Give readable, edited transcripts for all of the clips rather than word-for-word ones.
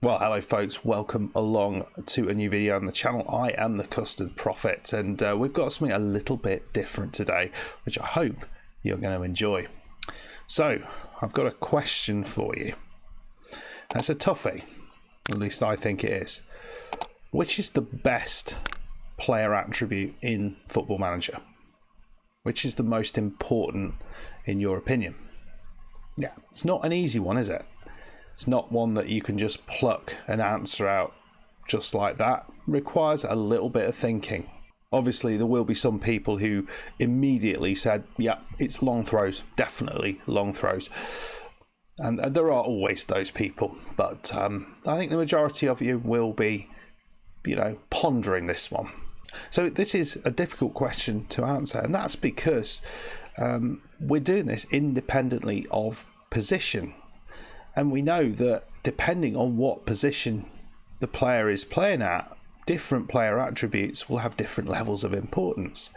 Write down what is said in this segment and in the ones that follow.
Well, hello folks, welcome along to a new video on the channel. I am the Custard Prophet, and we've got something a little bit different today, which I hope you're going to enjoy. So, I've got a question for you. That's a toughie, at least I think it is. Which is the best player attribute in Football Manager? Which is the most important in your opinion? Yeah, it's not an easy one, is it? It's not one that you can just pluck an answer out just like that. It requires a little bit of thinking. Obviously, there will be some people who immediately said, yeah, it's long throws, definitely long throws. And there are always those people. But I think the majority of you will be, pondering this one. So this is a difficult question to answer. And that's because we're doing this independently of position. And we know that depending on what position the player is playing at, different player attributes will have different levels of importance.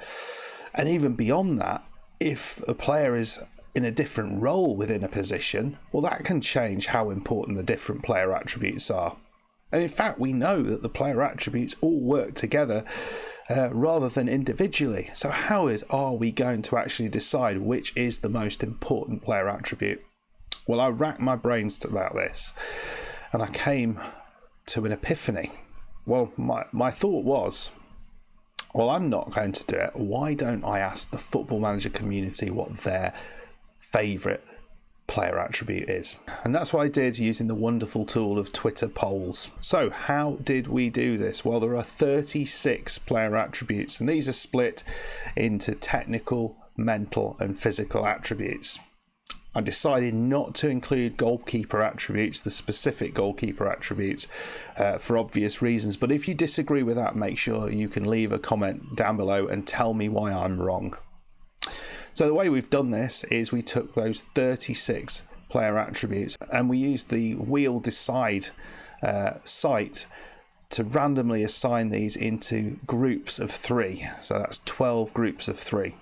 And even beyond that, if a player is in a different role within a position, well, that can change how important the different player attributes are. And in fact, we know that the player attributes all work together rather than individually. So how are we going to actually decide which is the most important player attribute? Well, I racked my brains about this and I came to an epiphany. Well, my thought was, well, I'm not going to do it. Why don't I ask the Football Manager community what their favourite player attribute is? And that's what I did using the wonderful tool of Twitter polls. So how did we do this? Well, there are 36 player attributes, and these are split into technical, mental and physical attributes. I decided not to include goalkeeper attributes, the specific goalkeeper attributes, for obvious reasons. But if you disagree with that, make sure you can leave a comment down below and tell me why I'm wrong. So the way we've done this is we took those 36 player attributes and we used the Wheel Decide site to randomly assign these into groups of 3. So that's 12 groups of 3.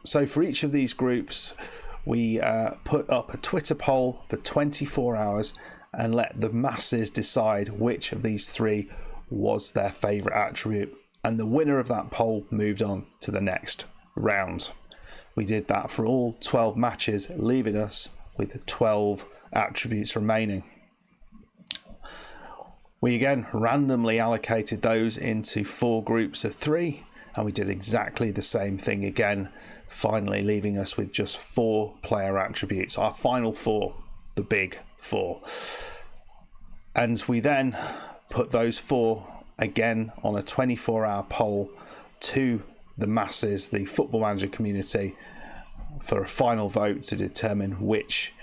So for each of these groups, we put up a Twitter poll for 24 hours and let the masses decide which of these 3 was their favourite attribute. And the winner of that poll moved on to the next round. We did that for all 12 matches, leaving us with 12 attributes remaining. We again randomly allocated those into 4 groups of 3, and we did exactly the same thing again, finally leaving us with just 4 player attributes, our final 4, the big 4. And we then put those 4 again on a 24-hour poll to the masses, the Football Manager community, for a final vote to determine which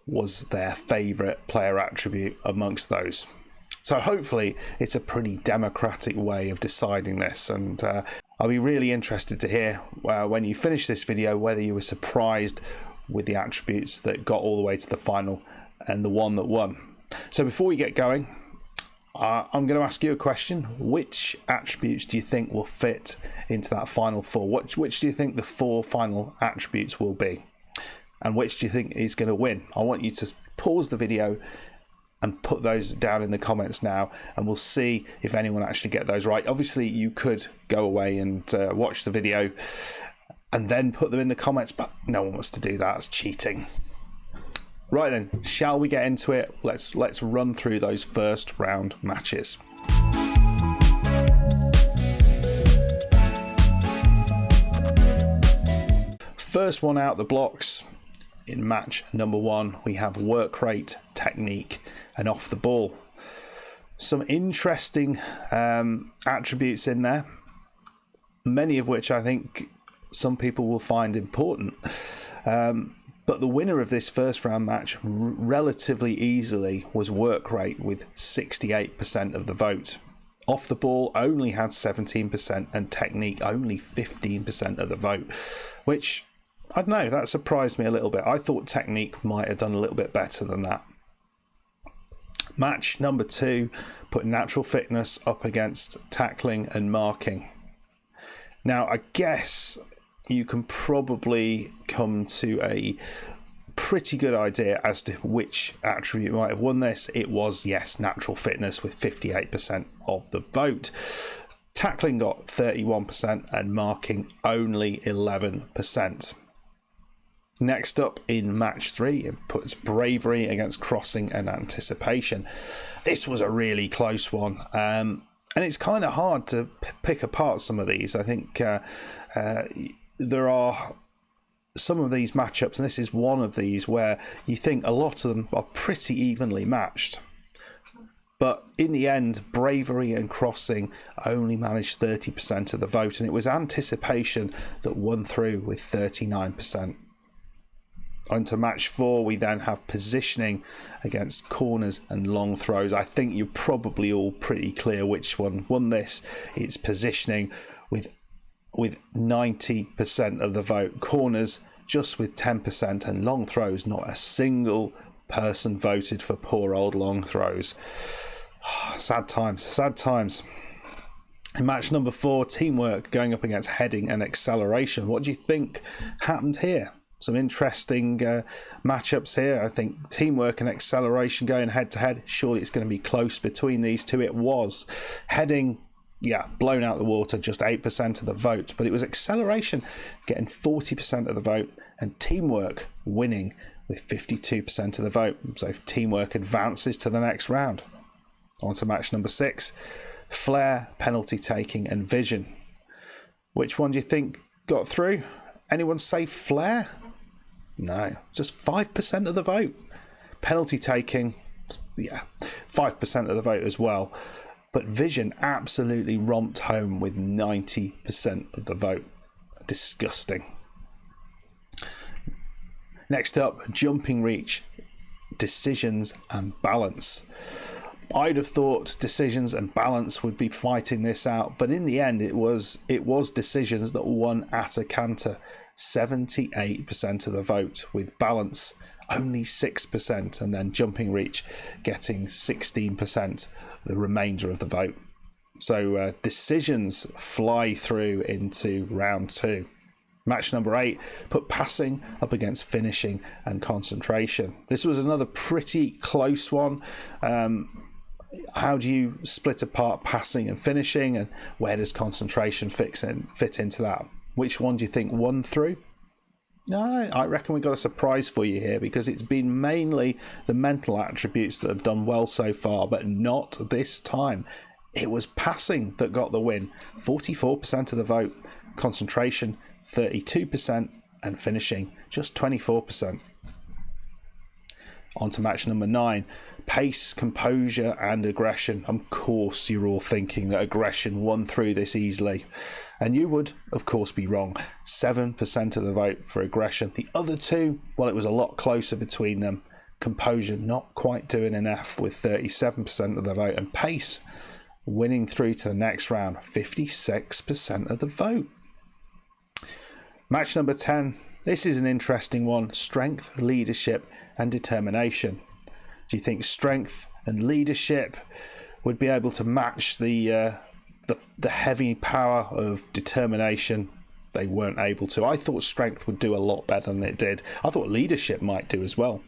was their favourite player attribute amongst those. So hopefully it's a pretty democratic way of deciding this, and I'll be really interested to hear when you finish this video whether you were surprised with the attributes that got all the way to the final and the one that won. So before we get going, I'm going to ask you a question. Which attributes do you think will fit into that final 4? Which do you think the 4 final attributes will be? And which do you think is going to win? I want you to pause the video and put those down in the comments now, and we'll see if anyone actually get those right. Obviously you could go away and watch the video and then put them in the comments, but no one wants to do that. It's cheating. Right then, shall we get into it? Let's run through those first round matches. First one out the blocks. In match number 1, we have work rate, technique and off the ball. Some interesting attributes in there, many of which I think some people will find important. But the winner of this first round match relatively easily was work rate with 68% of the vote. Off the ball only had 17% and technique only 15% of the vote, which I don't know, that surprised me a little bit. I thought technique might have done a little bit better than that. Match number 2 put natural fitness up against tackling and marking. Now I guess you can probably come to a pretty good idea as to which attribute might have won this. It was, yes, natural fitness with 58% of the vote. Tackling got 31% and marking only 11%. Next up in match 3, it puts bravery against crossing and anticipation. This was a really close one, and it's kind of hard to pick apart some of these. I think there are some of these matchups, and this is one of these, where you think a lot of them are pretty evenly matched. But in the end, bravery and crossing only managed 30% of the vote, and it was anticipation that won through with 39%. On to match 4, we then have positioning against corners and long throws. I think you're probably all pretty clear which one won this. It's positioning with 90% of the vote. Corners just with 10%, and long throws, not a single person voted for poor old long throws. Sad times, sad times. In match number 4, teamwork going up against heading and acceleration. What do you think happened here? Some interesting matchups here. I think teamwork and acceleration going head to head. Surely it's going to be close between these two. It was. Heading, yeah, blown out the water, just 8% of the vote. But it was acceleration getting 40% of the vote, and teamwork winning with 52% of the vote. So teamwork advances to the next round. On to match number 6. Flair, penalty taking and vision. Which one do you think got through? Anyone say Flair? No, just 5% of the vote. Penalty taking, yeah, 5% of the vote as well. But vision absolutely romped home with 90% of the vote. Disgusting. Next up, jumping reach, decisions and balance. I'd have thought decisions and balance would be fighting this out, but in the end it was decisions that won at a canter. 78% of the vote, with balance only 6%, and then jumping reach getting 16%, the remainder of the vote. So decisions fly through into round 2. Match number 8 put passing up against finishing and concentration. This was another pretty close one. How do you split apart passing and finishing, and where does concentration fit into that? Which one do you think won through? I reckon we got a surprise for you here, because it's been mainly the mental attributes that have done well so far, but not this time. It was passing that got the win. 44% of the vote, concentration 32%, and finishing just 24%. On to match number 9. Pace, composure and aggression. Of course you're all thinking that aggression won through this easily, and you would of course be wrong. 7% of the vote for aggression. The other two, well, it was a lot closer between them. Composure not quite doing enough with 37% of the vote, and pace winning through to the next round, 56% of the vote. Match number 10. This is an interesting one. Strength, leadership and determination. Do you think strength and leadership would be able to match the heavy power of determination? They weren't able to. I thought strength would do a lot better than it did. I thought leadership might do as well.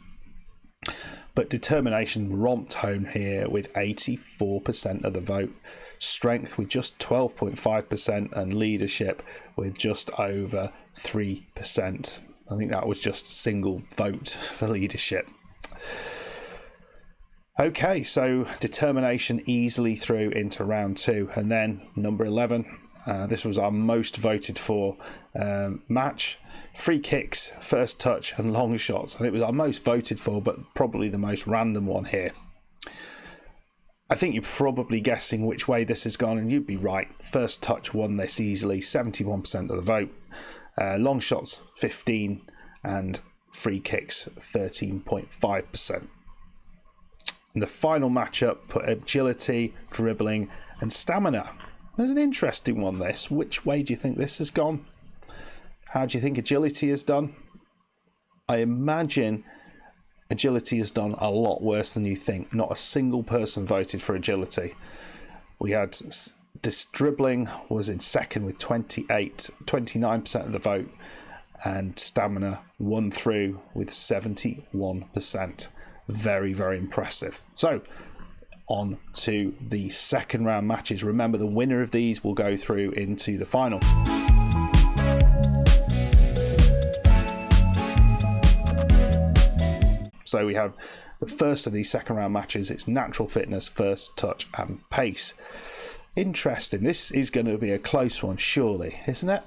But determination romped home here with 84% of the vote. Strength with just 12.5%, and leadership with just over 3%. I think that was just a single vote for leadership. Okay, so determination easily through into round 2, and then number 11. This was our most voted for match. Free kicks, first touch and long shots, and it was our most voted for, but probably the most random one here. I think you're probably guessing which way this has gone, and you'd be right. First touch won this easily, 71% of the vote. Long shots 15%, and free kicks 13.5%. And the final matchup put agility, dribbling and stamina. There's an interesting one this. Which way do you think this has gone? How do you think agility has done? I imagine agility has done a lot worse than you think. Not a single person voted for agility. We had this dribbling was in second with 29% of the vote, and stamina won through with 71%. Very, very impressive. So on to the second round matches. Remember, the winner of these will go through into the final. So we have the first of these second round matches. It's natural fitness, first touch and pace. Interesting. This is going to be a close one, surely, isn't it?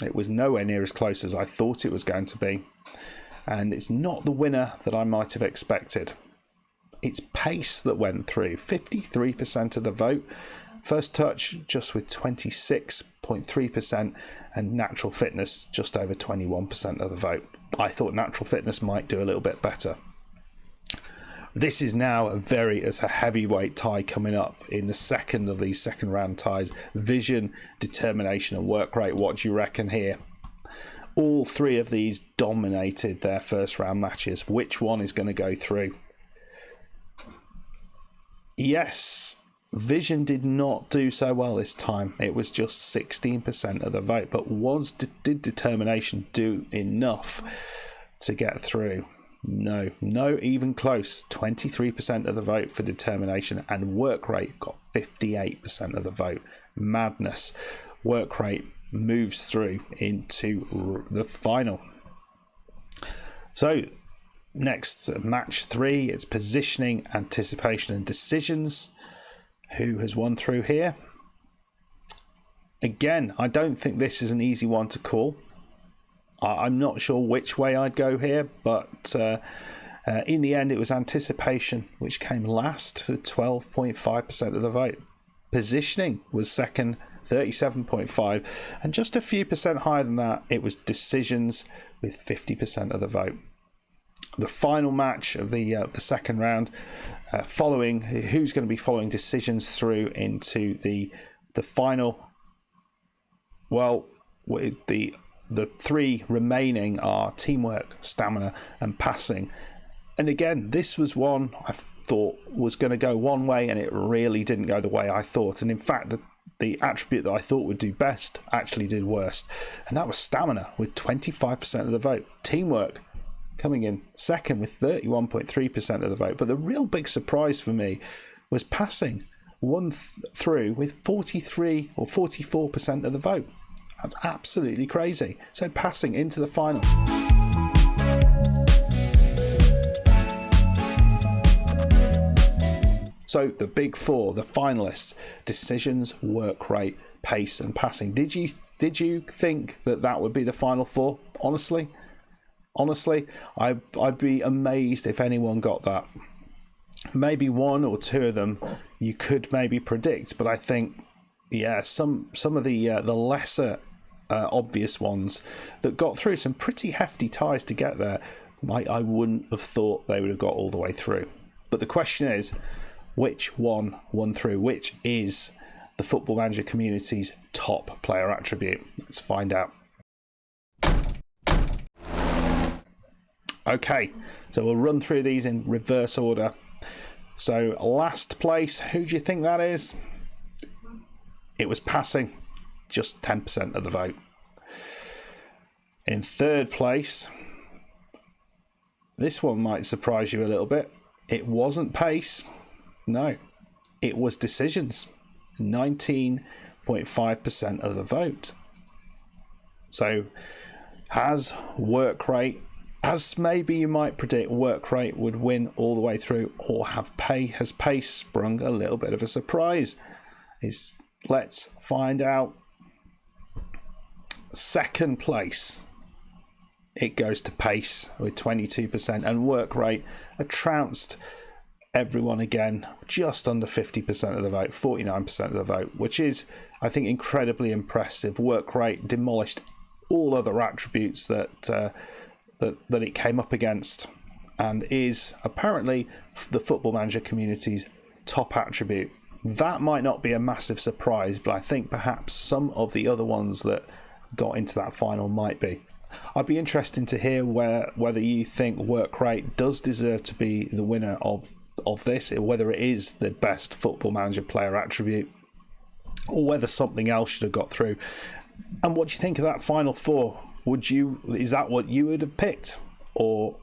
It was nowhere near as close as I thought it was going to be. And it's not the winner that I might have expected. It's pace that went through, 53% of the vote. First touch just with 26.3%, and natural fitness just over 21% of the vote. I thought natural fitness might do a little bit better. This is now a heavyweight tie coming up in the second of these second round ties. Vision, determination and work rate. What do you reckon here? All three of these dominated their first round matches. Which one is going to go through? Yes, Vision did not do so well this time. It was just 16% of the vote, but did determination do enough to get through? No, even close. 23% of the vote for determination, and work rate got 58% of the vote. Madness. Work rate moves through into the final. So next, match 3, it's positioning, anticipation and decisions. Who has won through here? Again, I don't think this is an easy one to call. I'm not sure which way I'd go here, but in the end it was anticipation which came last with 12.5% of the vote. Positioning was second, 37.5%, and just a few percent higher than that, it was decisions with 50% of the vote. The final match of the second round, following who's going to be following decisions through into the final. Well, the three remaining are teamwork, stamina and passing. And again, this was one I thought was going to go one way, and it really didn't go the way I thought. And in fact, the attribute that I thought would do best actually did worst, and that was stamina with 25% of the vote. Teamwork coming in second with 31.3% of the vote. But the real big surprise for me was passing, won through with 43 or 44% of the vote. That's absolutely crazy. So passing into the final. So the big four, the finalists: decisions, work rate, pace and passing. Did you think that would be the final four? Honestly, I'd be amazed if anyone got that. Maybe one or two of them you could maybe predict, but I think, yeah, some of the lesser obvious ones that got through some pretty hefty ties to get there, I wouldn't have thought they would have got all the way through. But the question is, which one won through? Which is the Football Manager community's top player attribute? Let's find out. Okay, so we'll run through these in reverse order. So last place, who do you think that is? It was passing, just 10% of the vote. In third place, this one might surprise you a little bit. It wasn't pace. No, it was decisions, 19.5% of the vote. So has work rate, as maybe you might predict, work rate would win all the way through, or has pace sprung a little bit of a surprise? Let's find out. Second place, it goes to pace with 22%, and work rate trounced everyone again, just under 50% of the vote, 49% of the vote, which is, I think, incredibly impressive. Work rate demolished all other attributes that it came up against, and is apparently the Football Manager community's top attribute. That might not be a massive surprise, but I think perhaps some of the other ones that got into that final might be. I'd be interested to hear whether you think work rate does deserve to be the winner of this, or whether it is the best Football Manager player attribute, or whether something else should have got through. And what do you think of that final four? Is that what you would have picked, or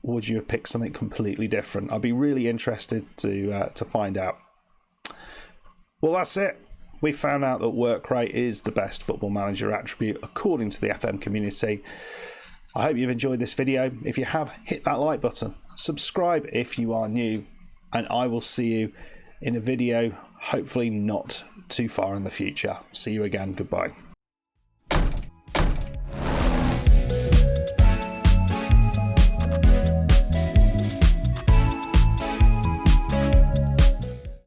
would you have picked something completely different? I'd be really interested to find out. Well, that's it. We found out that work rate is the best Football Manager attribute according to the FM community. I hope you've enjoyed this video. If you have, hit that like button. Subscribe if you are new, and I will see you in a video, hopefully not too far in the future. See you again. Goodbye.